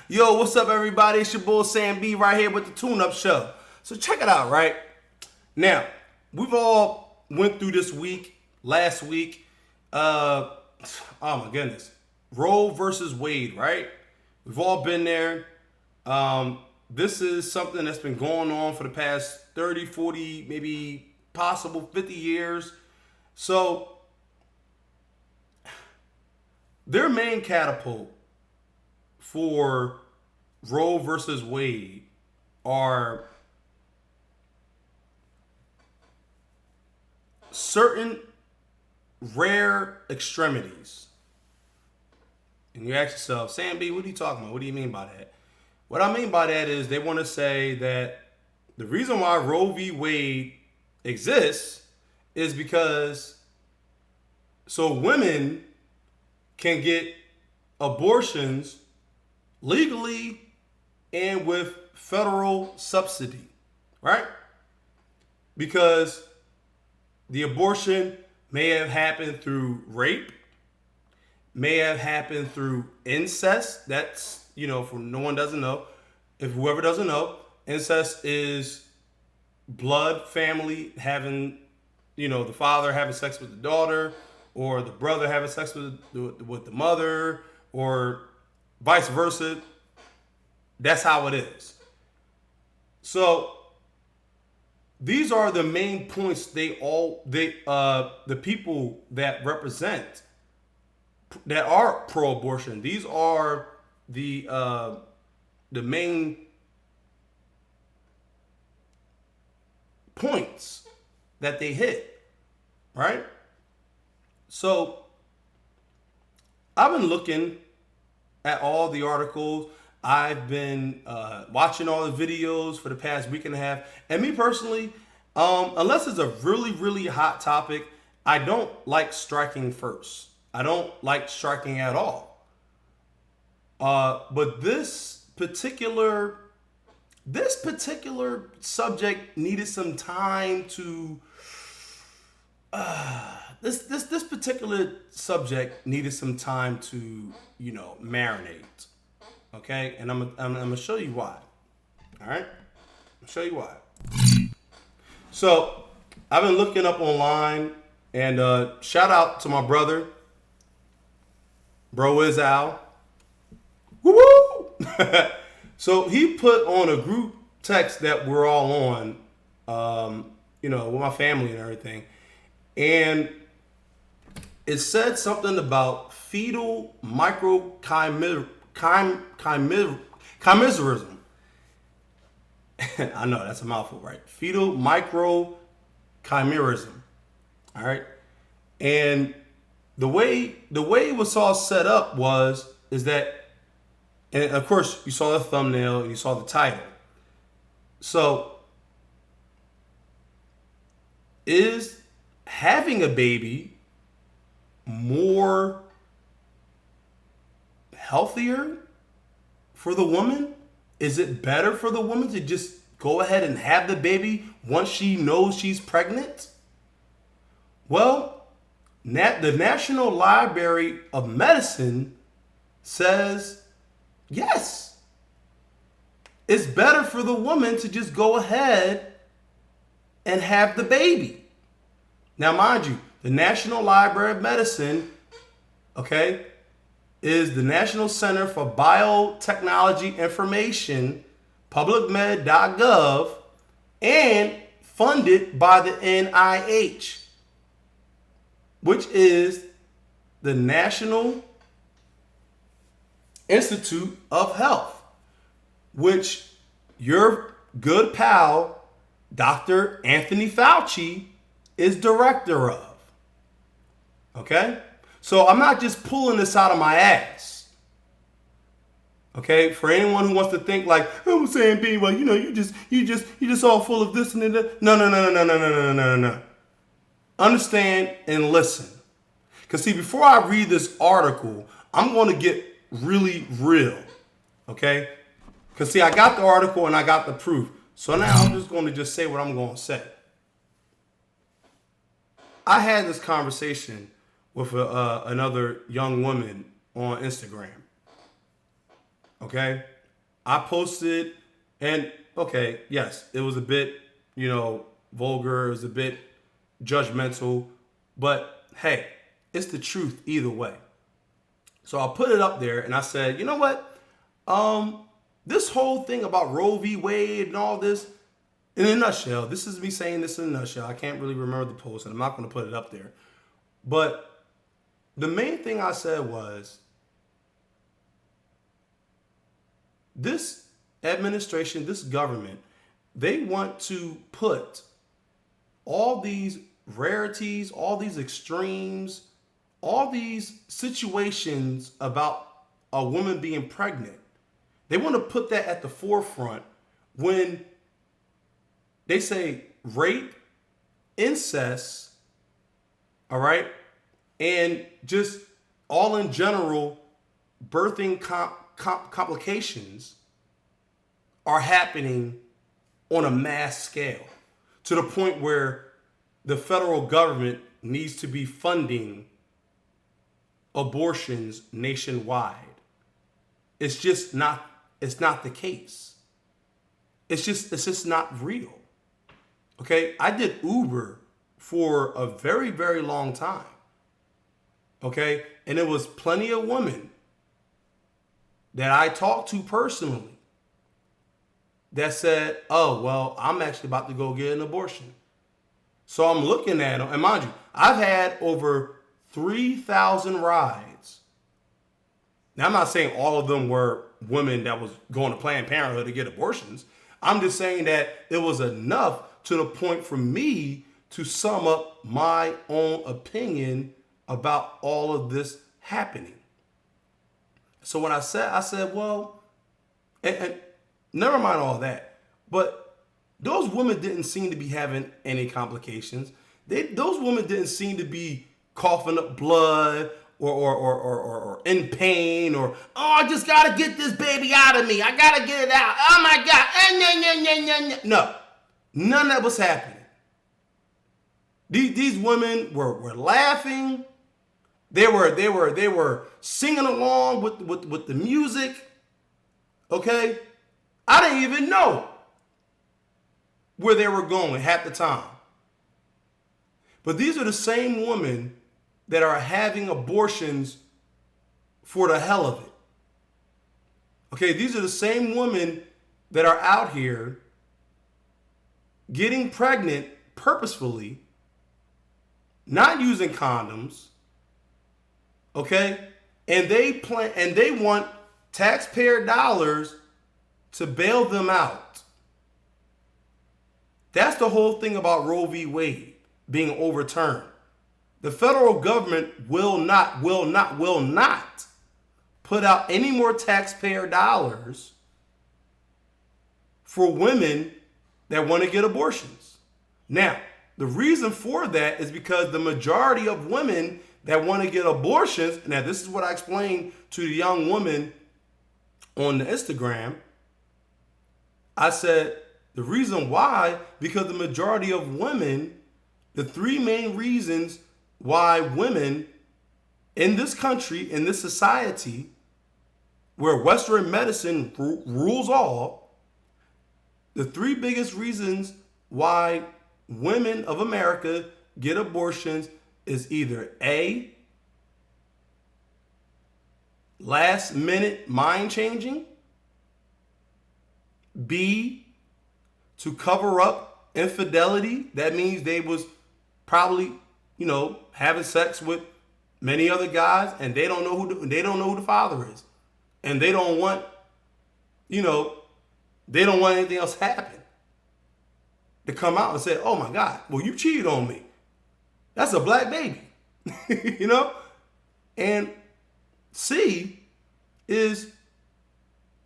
Yo, what's up, everybody? It's your boy Sam B right here with the Tune Up Show. So check it out, right? Now, we've all went through this week, last week. Uh, oh my goodness, Roe versus Wade, right? We've all been there. This is something that's been going on for the past 30, 40, maybe possible 50 years. So their main catapult for Roe versus Wade are certain rare extremities. And you ask yourself, Sam B, what are you talking about? What do you mean by that? What I mean by that is they want to say that the reason why Roe v. Wade exists is because so women can get abortions legally and with federal subsidy, right? Because the abortion may have happened through rape, may have happened through incest. That's, for no one doesn't know. If whoever doesn't know, incest is blood family having, the father having sex with the daughter, or the brother having sex with the mother, or vice versa. That's how it is. So these are the main points the people that represent that are pro-abortion. These are the main points that they hit, right? So I've been looking at all the articles. I've been watching all the videos for the past week and a half. And me personally, unless it's a really, really hot topic, I don't like striking first. I don't like striking at all. But this particular subject needed some time to. This particular subject needed some time to marinate. Okay, and I'm gonna show you why. All right, I'll show you why. So I've been looking up online, and shout out to my brother, Bro is Al. Woo woo! So he put on a group text that we're all on, with my family and everything, and it said something about fetal microchimerism. I know that's a mouthful, right? Fetal microchimerism. All right, and the way it was all set up is that, and of course you saw the thumbnail and you saw the title. So, is having a baby more healthier for the woman? Is it better for the woman to just go ahead and have the baby once she knows she's pregnant? Well, the National Library of Medicine says yes. It's better for the woman to just go ahead and have the baby. Now, mind you, the National Library of Medicine, okay, is the National Center for Biotechnology Information, publicmed.gov, and funded by the NIH, which is the National Institute of Health, which your good pal, Dr. Anthony Fauci, is director of. Okay? So I'm not just pulling this out of my ass. Okay? For anyone who wants to think like, I'm saying, B, well, you just all full of this and that. No. Understand and listen. Because see, before I read this article, I'm going to get really real. Okay? Because see, I got the article and I got the proof. So now I'm just going to just say what I'm going to say. I had this conversation with another young woman on Instagram. Okay, I posted, and okay, yes, it was a bit, vulgar. It was a bit judgmental, but hey, it's the truth either way. So I put it up there, and I said, you know what? This whole thing about Roe v. Wade and all this, in a nutshell, this is me saying this in a nutshell. I can't really remember the post, and I'm not going to put it up there. But the main thing I said was, this administration, this government, they want to put all these rarities, all these extremes, all these situations about a woman being pregnant. They want to put that at the forefront when they say rape, incest, all right, and just all in general, birthing complications are happening on a mass scale to the point where the federal government needs to be funding abortions nationwide. It's not the case. It's just not real. Okay, I did Uber for a very, very long time. Okay, and it was plenty of women that I talked to personally that said, oh, well, I'm actually about to go get an abortion. So I'm looking at them, and mind you, I've had over 3,000 rides. Now, I'm not saying all of them were women that was going to Planned Parenthood to get abortions. I'm just saying that it was enough to the point for me to sum up my own opinion about all of this happening. So when I said, well, and never mind all that, but those women didn't seem to be having any complications. Those women didn't seem to be coughing up blood or in pain or, oh, I just got to get this baby out of me. I got to get it out. Oh, my God. No, none of that was happening. These women were laughing. They were singing along with the music. Okay? I didn't even know where they were going half the time. But these are the same women that are having abortions for the hell of it. Okay, these are the same women that are out here getting pregnant purposefully, not using condoms, okay? And they want taxpayer dollars to bail them out. That's the whole thing about Roe v. Wade being overturned. The federal government will not put out any more taxpayer dollars for women that want to get abortions. Now, the reason for that is because the majority of women that want to get abortions, now this is what I explained to the young woman on the Instagram. I said, the reason why, because the majority of women, the three main reasons why women in this country, in this society, where Western medicine rules all, the three biggest reasons why women of America get abortions is either A, last minute mind changing, B, to cover up infidelity. That means they was probably, having sex with many other guys, and they don't know who the father is, and they don't want, they don't want anything else to happen. To come out and say, "Oh my God, well, you cheated on me. That's a black baby," And C is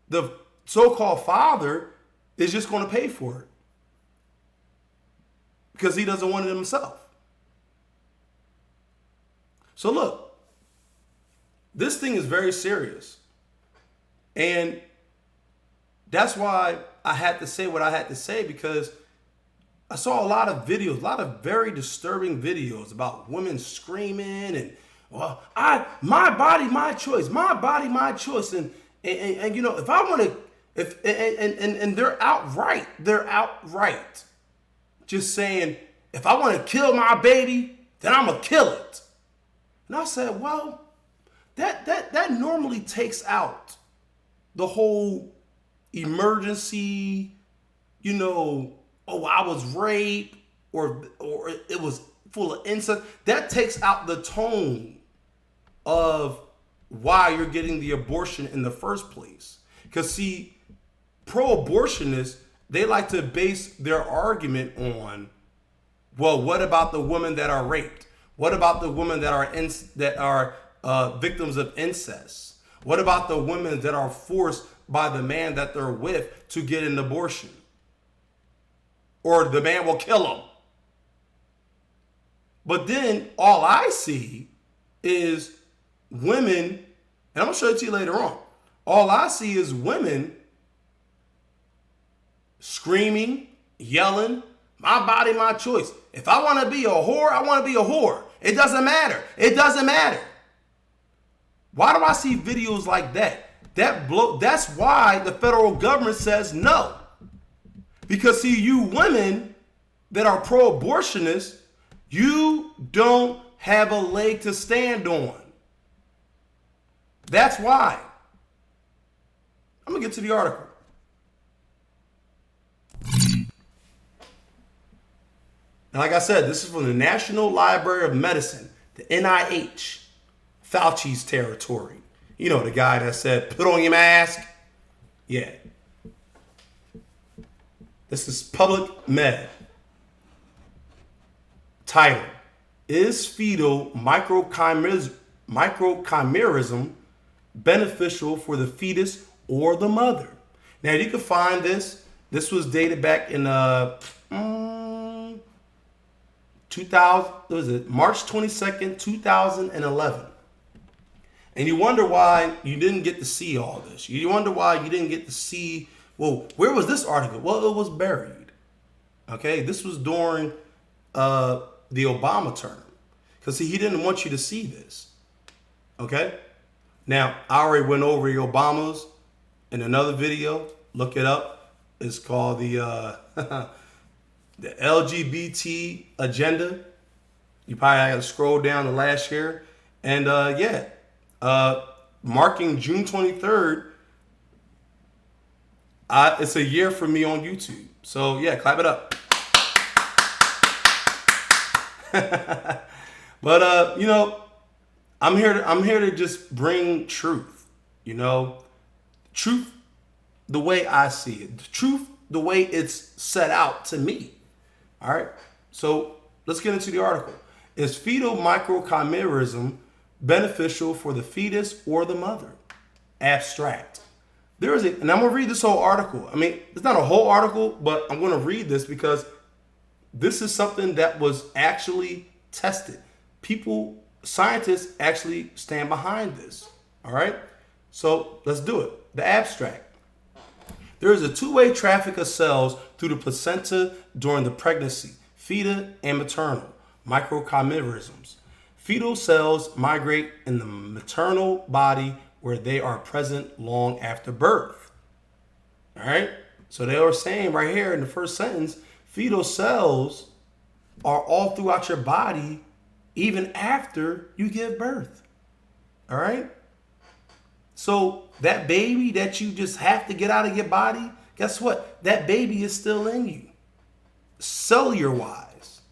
the so-called father is just going to pay for it because he doesn't want it himself. So look, this thing is very serious. And that's why I had to say what I had to say, because I saw a lot of videos, a lot of very disturbing videos about women screaming and, well, my body, my choice, my body, my choice. And And you know, if I want to, if and they're outright just saying, if I want to kill my baby, then I'm gonna kill it. And I said, well, that normally takes out the whole emergency, you know, oh, I was raped, or it was full of incest. That takes out the tone of why you're getting the abortion in the first place. Because see, pro-abortionists, they like to base their argument on, well, what about the women that are raped? What about the women that are victims of incest? What about the women that are forced by the man that they're with to get an abortion? Or the man will kill them. But then all I see is women, and I'm going to show it to you later on. All I see is women screaming, yelling, my body, my choice. If I want to be a whore, I want to be a whore. It doesn't matter. It doesn't matter. Why do I see videos like that? That's why the federal government says no. Because see, you women that are pro-abortionists, you don't have a leg to stand on. That's why. I'm going to get to the article. And like I said, this is from the National Library of Medicine, the NIH, Fauci's territory. You know, the guy that said, put on your mask. Yeah. This is Public Med. Title: Is fetal microchimerism beneficial for the fetus or the mother? Now you can find this. This was dated back in 2000. What was it? March 22nd, 2011. And you wonder why you didn't get to see all this. You wonder why you didn't get to see. Well, where was this article? Well, it was buried. Okay, this was during the Obama term, because see, he didn't want you to see this. Okay, now I already went over the Obamas in another video. Look it up. It's called the the LGBT agenda. You probably got to scroll down the last year, and marking June 23rd. It's a year for me on YouTube. So yeah, clap it up. But you know, I'm here to just bring truth. You know, truth the way I see it. The truth the way it's set out to me. All right. So let's get into the article. Is fetal microchimerism beneficial for the fetus or the mother? Abstract. And I'm gonna read this whole article. I mean, it's not a whole article, but I'm gonna read this because this is something that was actually tested. Scientists actually stand behind this. All right. So let's do it. The abstract. There is a two-way traffic of cells through the placenta during the pregnancy, fetal and maternal microchimerisms. Fetal cells migrate in the maternal body where they are present long after birth. All right. So they are saying right here in the first sentence, fetal cells are all throughout your body even after you give birth. All right. So that baby that you just have to get out of your body, guess what? That baby is still in you, cellular wise.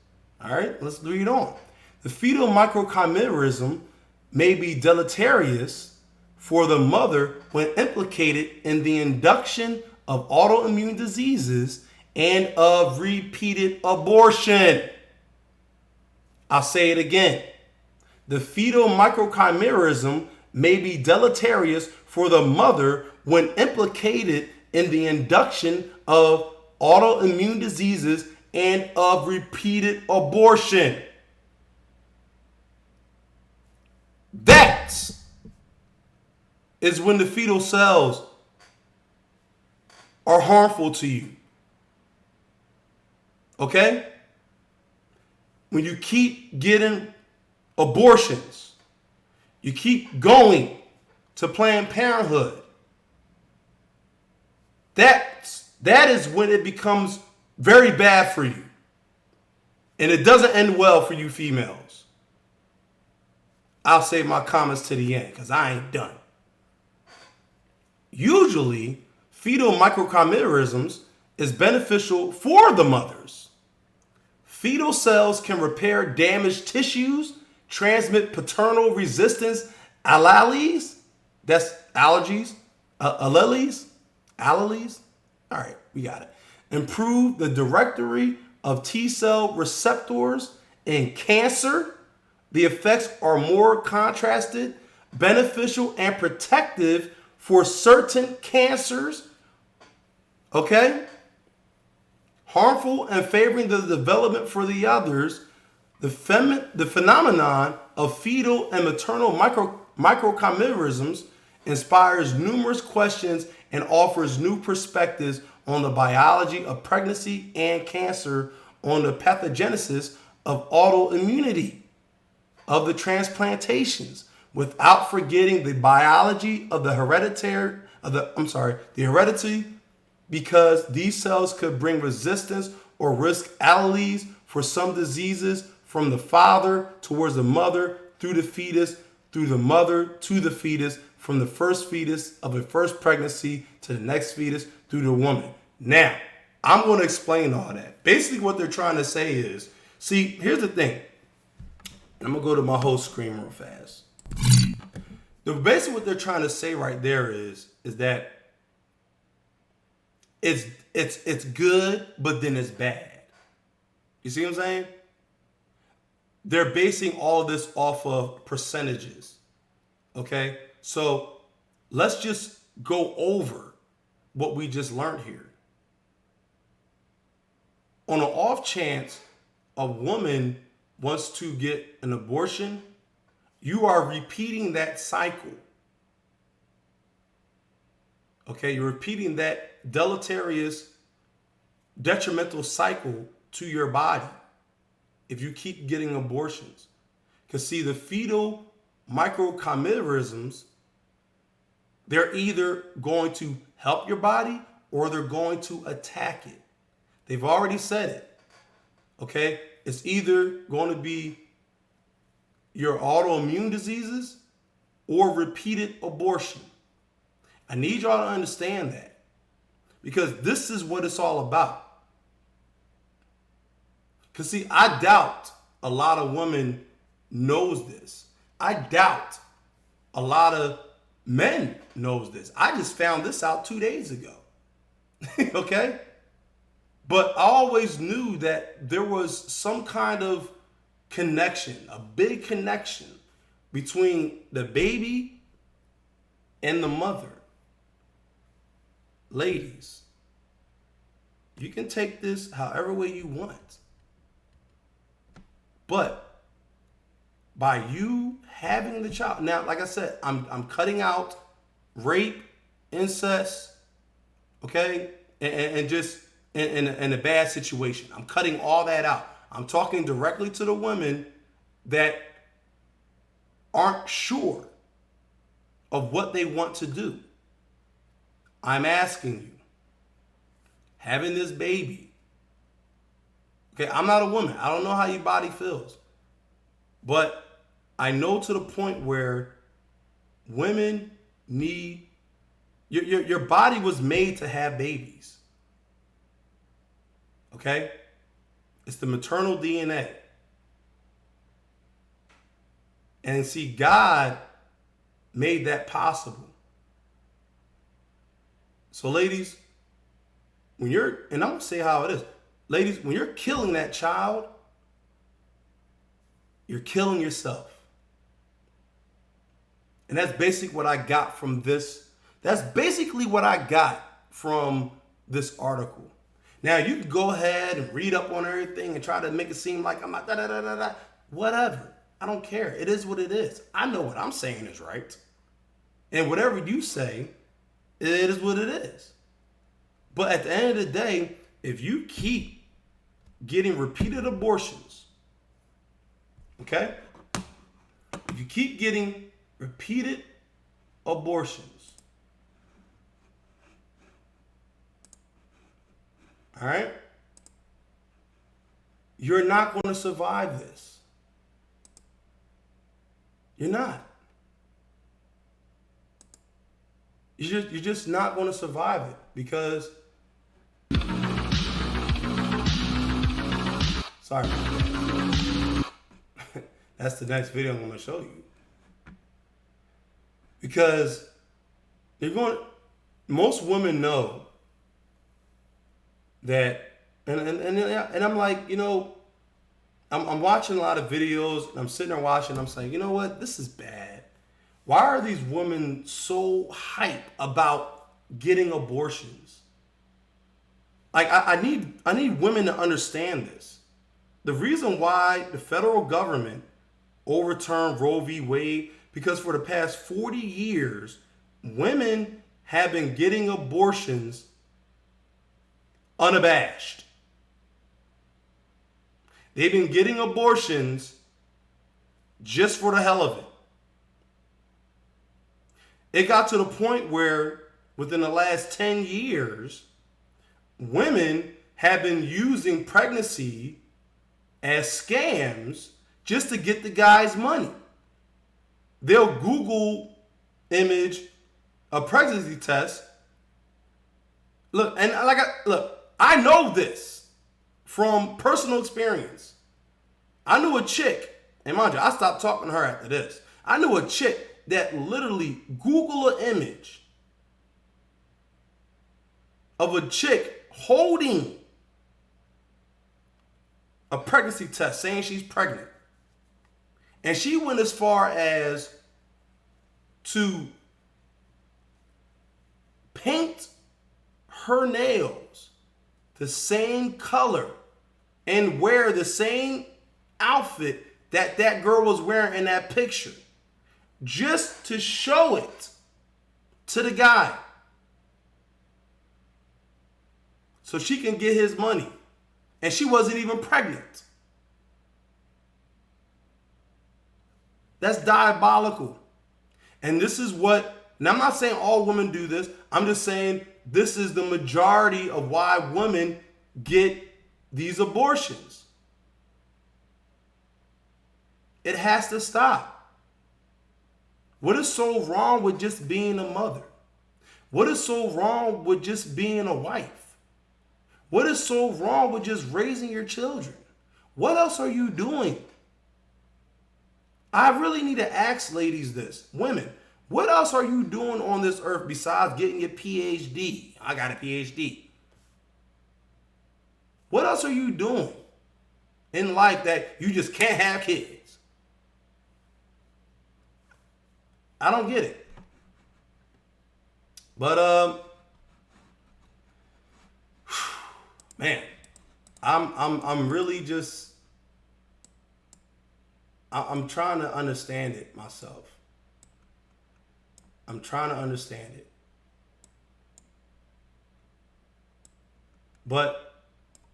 All right, let's read on. The fetal microchimerism may be deleterious for the mother when implicated in the induction of autoimmune diseases and of repeated abortion. I'll say it again. The fetal microchimerism may be deleterious for the mother when implicated in the induction of autoimmune diseases and of repeated abortion. That is when the fetal cells are harmful to you. Okay? When you keep getting abortions, you keep going to Planned Parenthood, that is when it becomes very bad for you. And it doesn't end well for you females. I'll save my comments to the end because I ain't done. Usually, fetal microchimerisms is beneficial for the mothers. Fetal cells can repair damaged tissues, transmit paternal resistance alleles. That's allergies. Alleles. Alleles. All right, we got it. Improve the directory of T cell receptors in cancer. The effects are more contrasted, beneficial, and protective for certain cancers. Okay? Harmful and favoring the development for the others. The phenomenon of fetal and maternal microchimerisms inspires numerous questions and offers new perspectives on the biology of pregnancy and cancer, on the pathogenesis of autoimmunity, of the transplantations, without forgetting the biology of the heredity, because these cells could bring resistance or risk alleles for some diseases from the father towards the mother, through the fetus, through the mother to the fetus, from the first fetus of a first pregnancy to the next fetus through the woman. Now, I'm going to explain all that. Basically, what they're trying to say is, see, here's the thing. I'm going to go to my whole screen real fast. Basically, what they're trying to say right there is that it's good, but then it's bad. You see what I'm saying? They're basing all this off of percentages. Okay? So let's just go over what we just learned here. On an off chance a woman wants to get an abortion, you are repeating that cycle. Okay? You're repeating that deleterious, detrimental cycle to your body if you keep getting abortions. Because see, the fetal microchimerisms, they're either going to help your body or they're going to attack it. They've already said it. Okay? It's either going to be your autoimmune diseases or repeated abortion. I need y'all to understand that, because this is what it's all about. Because see, I doubt a lot of women knows this. I doubt a lot of men knows this. I just found this out 2 days ago. Okay? But I always knew that there was some kind of connection, a big connection between the baby and the mother. Ladies, you can take this however way you want. But by you having the child, now, like I said, I'm cutting out rape, incest, okay, and just in a bad situation. I'm cutting all that out. I'm talking directly to the women that aren't sure of what they want to do. I'm asking you, having this baby, okay, I'm not a woman. I don't know how your body feels. But I know to the point where women need, your body was made to have babies. Okay? It's the maternal DNA. And see, God made that possible. So ladies, when you're, and I'm going to say how it is. Ladies, when you're killing that child, you're killing yourself. And that's basically what I got from this. That's basically what I got from this article. Now, you can go ahead and read up on everything and try to make it seem like I'm not da-da-da-da-da. Whatever. I don't care. It is what it is. I know what I'm saying is right. And whatever you say, it is what it is. But at the end of the day, if you keep getting repeated abortions, okay? If you keep getting repeated abortions, All right? You're not going to survive this. You're not. You're just not going to survive it because. Sorry about that. That's the next video I'm going to show you. Because most women know that, and I'm like, you know, I'm watching a lot of videos, and I'm sitting there watching, I'm saying, you know what, this is bad. Why are these women so hype about getting abortions? Like, I need women to understand this. The reason why the federal government overturned Roe v. Wade, because for the past 40 years, women have been getting abortions unabashed. They've been getting abortions just for the hell of it. It got to the point where within the last 10 years, women have been using pregnancy as scams just to get the guy's money. They'll Google image a pregnancy test. Look, and I know this from personal experience. I knew a chick, and mind you, I stopped talking to her after this. I knew a chick that literally Googled an image of a chick holding a pregnancy test saying she's pregnant. And she went as far as to paint her nails the same color and wear the same outfit that girl was wearing in that picture, just to show it to the guy so she can get his money. And she wasn't even pregnant. That's diabolical. And this is what, and I'm not saying all women do this, I'm just saying this is the majority of why women get these abortions. It has to stop. What is so wrong with just being a mother? What is so wrong with just being a wife? What is so wrong with just raising your children? What else are you doing? I really need to ask ladies this. Women, what else are you doing on this earth besides getting your PhD? I got a PhD. What else are you doing in life that you just can't have kids? I don't get it. But man, I'm really just I'm trying to understand it myself. I'm trying to understand it. But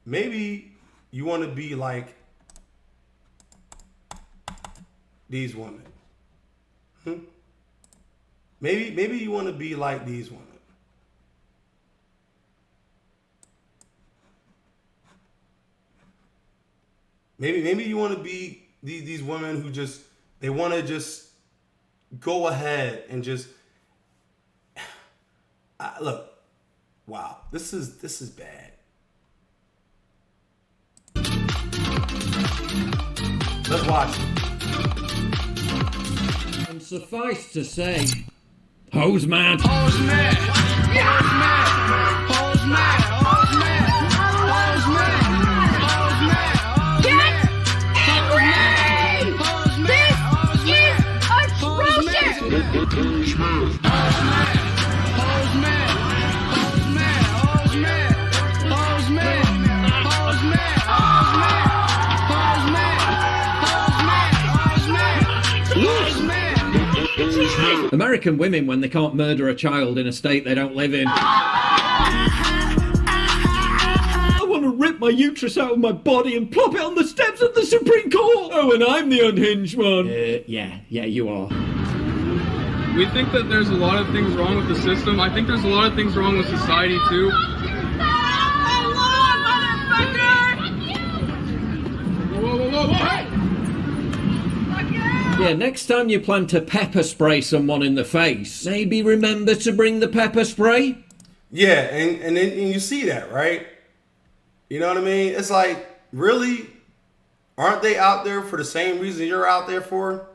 maybe you want to be like these women. Maybe you want to be like these women. Maybe you want to be these women who just, they want to just go ahead and just look. Wow, this is bad. Let's watch it. And suffice to say, hose mad. Hose mad. Hose mad. Hose mad. Hose mad. Hose mad. Hose mad. Get angry! This is atrocious! Hose mad. Hose mad. Hose mad. Hose mad. Hose mad. Hose mad. Hose mad. Hose mad. Hose mad. American women, when they can't murder a child in a state they don't live in. I want to rip my uterus out of my body and plop it on the steps of the Supreme Court. Oh, and I'm the unhinged one. Yeah, you are. We think that there's a lot of things wrong with the system. I think there's a lot of things wrong with society too. I love Yeah, next time you plan to pepper spray someone in the face, maybe remember to bring the pepper spray. Yeah, and you see that, right? You know what I mean? It's like, really? Aren't they out there for the same reason you're out there for?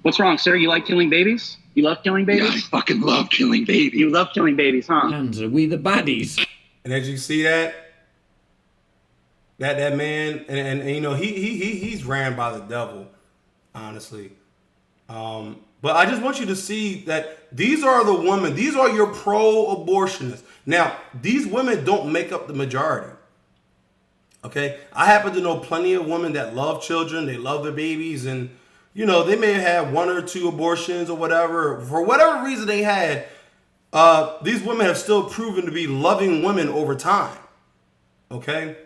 What's wrong, sir? You like killing babies? You love killing babies? Yeah, I fucking love killing babies. You love killing babies, huh? And are we the baddies? And as you see that man, and you know, he's ran by the devil, honestly. But I just want you to see that these are the women, these are your pro-abortionists. Now, these women don't make up the majority. Okay? I happen to know plenty of women that love children, they love their babies, and you know, they may have had 1 or 2 abortions or whatever. For whatever reason they had, these women have still proven to be loving women over time. Okay?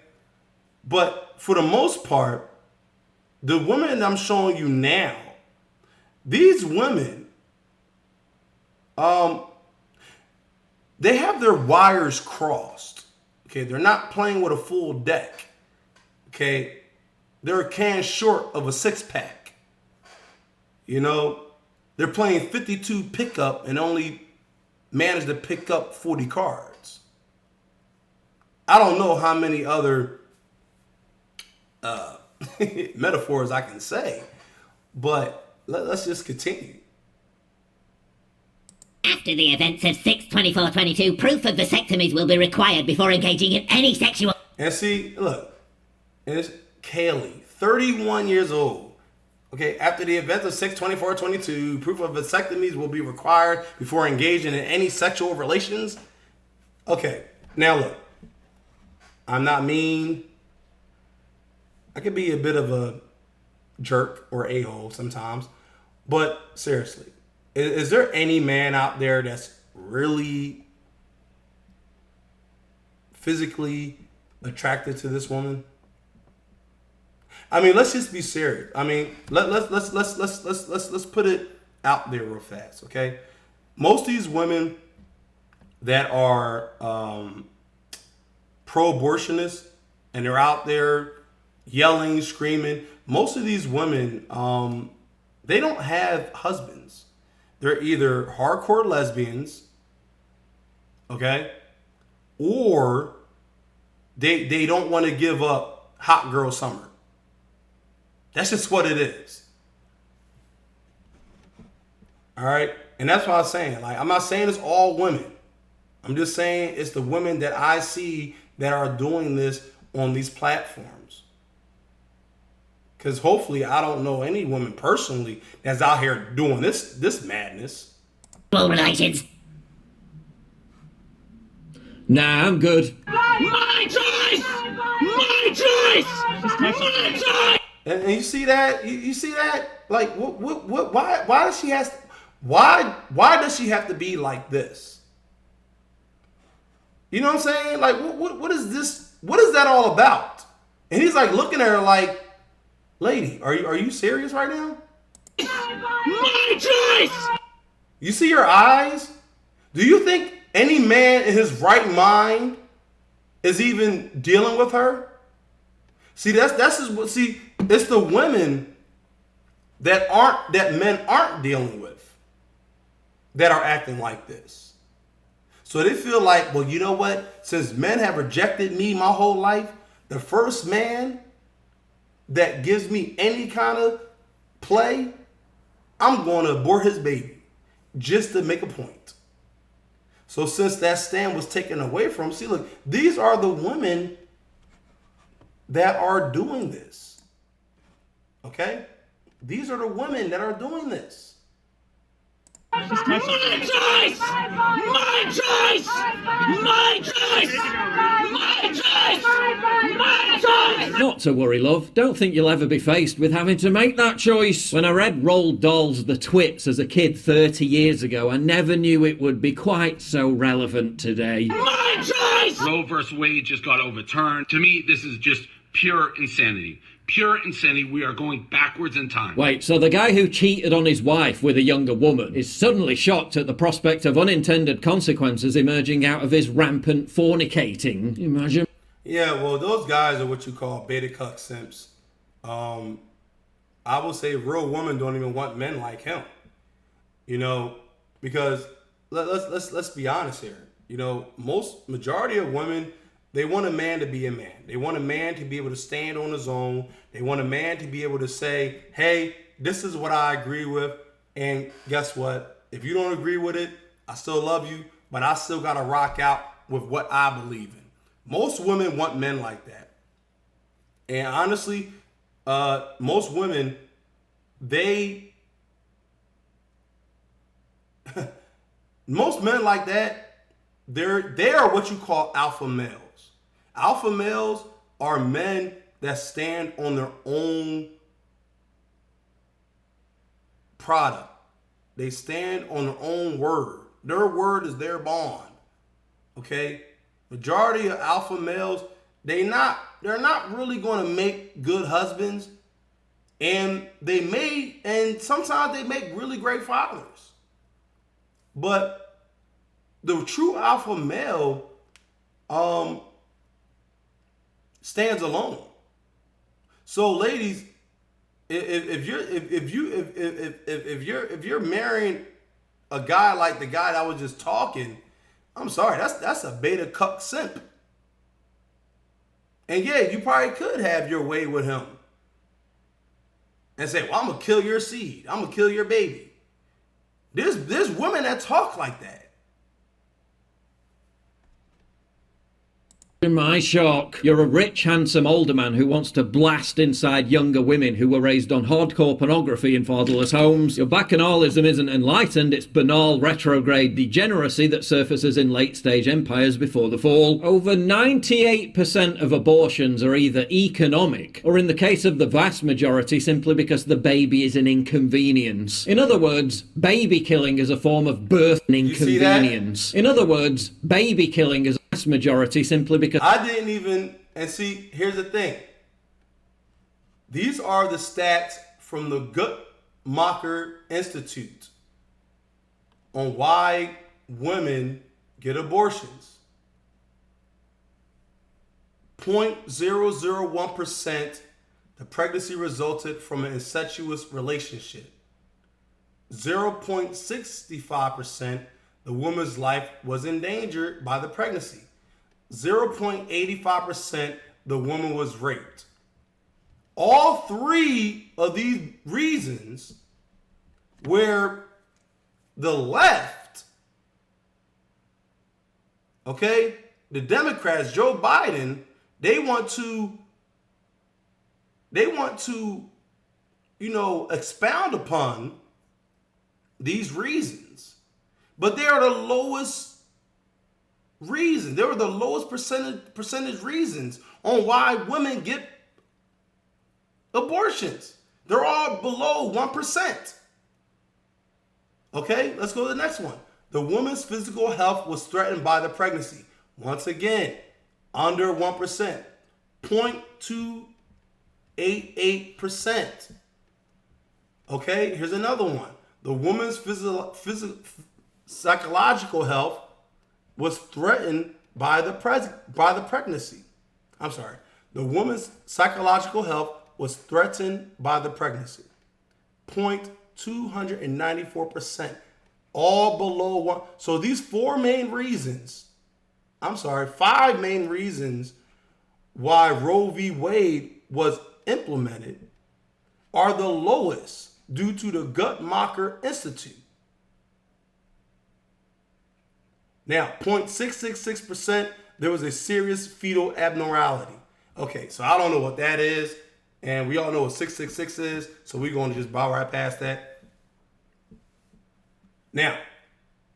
But for the most part, the women I'm showing you now, these women, they have their wires crossed. Okay, they're not playing with a full deck. Okay, they're a can short of a 6-pack. You know, they're playing 52 pickup and only managed to pick up 40 cards. I don't know how many other metaphors I can say, but let's just continue. After the events of 6/24/22, proof of vasectomies will be required before engaging in any sexual... And see, look, and it's Kaylee, 31 years old. Okay, after the events of 6/24/22, proof of vasectomies will be required before engaging in any sexual relations. Okay, now look, I'm not mean. I could be a bit of a jerk or a-hole sometimes, but seriously, is there any man out there that's really physically attracted to this woman? I mean, let's just be serious. I mean, let's put it out there real fast, okay? Most of these women that are pro-abortionists and they're out there yelling, screaming, most of these women, they don't have husbands. They're either hardcore lesbians, okay, or they don't want to give up hot girl summer. That's just what it is. All right? And that's what I'm saying. Like, I'm not saying it's all women. I'm just saying it's the women that I see that are doing this on these platforms. Because hopefully I don't know any woman personally that's out here doing this madness. relations. Nah, I'm good. My choice! My choice! My choice! And you see that? You see that? Like, what? Why does she have? Why does she have to be like this? You know what I'm saying? Like, what is this? What is that all about? And he's like looking at her like, lady, are you serious right now? My choice! You see her eyes? Do you think any man in his right mind is even dealing with her? See, that's just what. See, it's the women that men aren't dealing with that are acting like this. So they feel like, well, you know what? Since men have rejected me my whole life, the first man that gives me any kind of play, I'm going to abort his baby just to make a point. So since that stand was taken away from him, see, look, these are the women that are doing this. Okay? These are the women that are doing this. My choice! My choice! My choice! My choice! My choice! Not to worry, love. Don't think you'll ever be faced with having to make that choice. When I read Roald Dahl's The Twits as a kid 30 years ago, I never knew it would be quite so relevant today. My choice! Roe versus Wade just got overturned. To me, this is just pure insanity. Pure insanity. We are going backwards in time. Wait, so the guy who cheated on his wife with a younger woman is suddenly shocked at the prospect of unintended consequences emerging out of his rampant fornicating. Imagine. Yeah, well, those guys are what you call beta cuck simps. Um, I will say real women don't even want men like him. You know, because let's be honest here. You know, most majority of women, they want a man to be a man. They want a man to be able to stand on his own. They want a man to be able to say, "Hey, this is what I agree with," and guess what? If you don't agree with it, I still love you, but I still gotta rock out with what I believe in. Most women want men like that, and honestly, most women they most men like that, they are what you call alpha males. Alpha males are men that stand on their own product. They stand on their own word. Their word is their bond. Okay? Majority of alpha males, they're not really going to make good husbands, and sometimes they make really great fathers. But the true alpha male stands alone. So ladies, if you're marrying a guy like the guy that was just talking, I'm sorry, that's a beta cuck simp. And yeah, you probably could have your way with him and say, "Well, I'm gonna kill your seed. I'm gonna kill your baby." There's women that talk like that. To my shock, you're a rich, handsome older man who wants to blast inside younger women who were raised on hardcore pornography in fatherless homes. Your bacchanalism isn't enlightened, it's banal retrograde degeneracy that surfaces in late-stage empires before the fall. Over 98% of abortions are either economic, or in the case of the vast majority, simply because the baby is an inconvenience. In other words, baby killing is a form of birth inconvenience. In other words, baby killing is a vast majority simply because I didn't even, and see, here's the thing. These are the stats from the Guttmacher Institute on why women get abortions. 0.001% the pregnancy resulted from an incestuous relationship. 0.65% the woman's life was endangered by the pregnancy. 0.85% the woman was raped. All three of these reasons where the left, okay, the Democrats, Joe Biden, they want to, expound upon these reasons. But they are the lowest reasons. They were the lowest percentage reasons on why women get abortions. They're all below 1%. Okay, let's go to the next one. The woman's physical health was threatened by the pregnancy. Once again, under 1%. 0.288%. Okay, here's another one. The woman's psychological health was threatened by the pregnancy. I'm sorry. The woman's psychological health was threatened by the pregnancy. 0.294%. All below 1. So these five main reasons why Roe v. Wade was implemented are the lowest due to the Guttmacher Institute. Now, 0.666%, there was a serious fetal abnormality. Okay, so I don't know what that is, and we all know what 666 is, so we're going to just bow right past that. Now,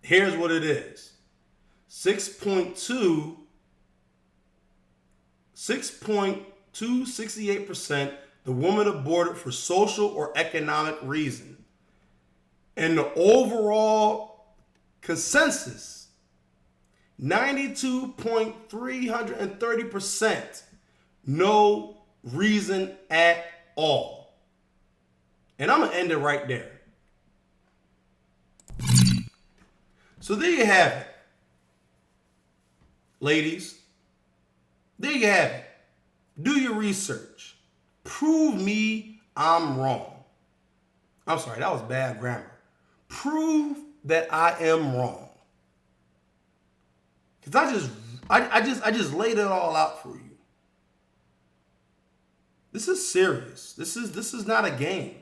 here's what it is. 6.268%, the woman aborted for social or economic reason. And the overall consensus, 92.330%, no reason at all. And I'm going to end it right there. So there you have it. Ladies, There you have it. Do your research. Prove me I'm wrong. I'm sorry, that was bad grammar. Prove that I am wrong. Because I just laid it all out for you. This is serious. This is not a game.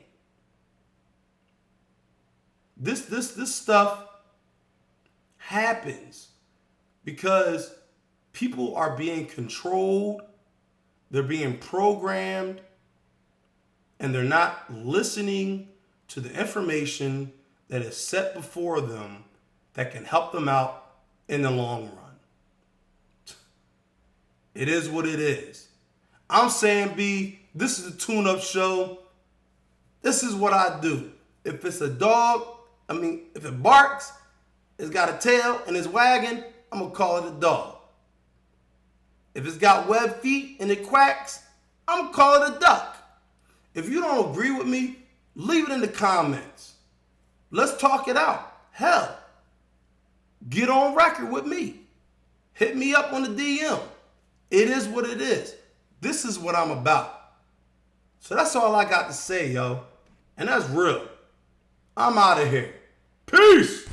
This stuff happens because people are being controlled, they're being programmed, and they're not listening to the information that is set before them that can help them out in the long run. It is what it is. I'm saying, B, this is a tune-up show. This is what I do. If it's a dog, if it barks, it's got a tail and it's wagging, I'm going to call it a dog. If it's got webbed feet and it quacks, I'm going to call it a duck. If you don't agree with me, leave it in the comments. Let's talk it out. Hell, get on record with me. Hit me up on the DM. It is what it is. This is what I'm about. So that's all I got to say, yo. And that's real. I'm out of here. Peace.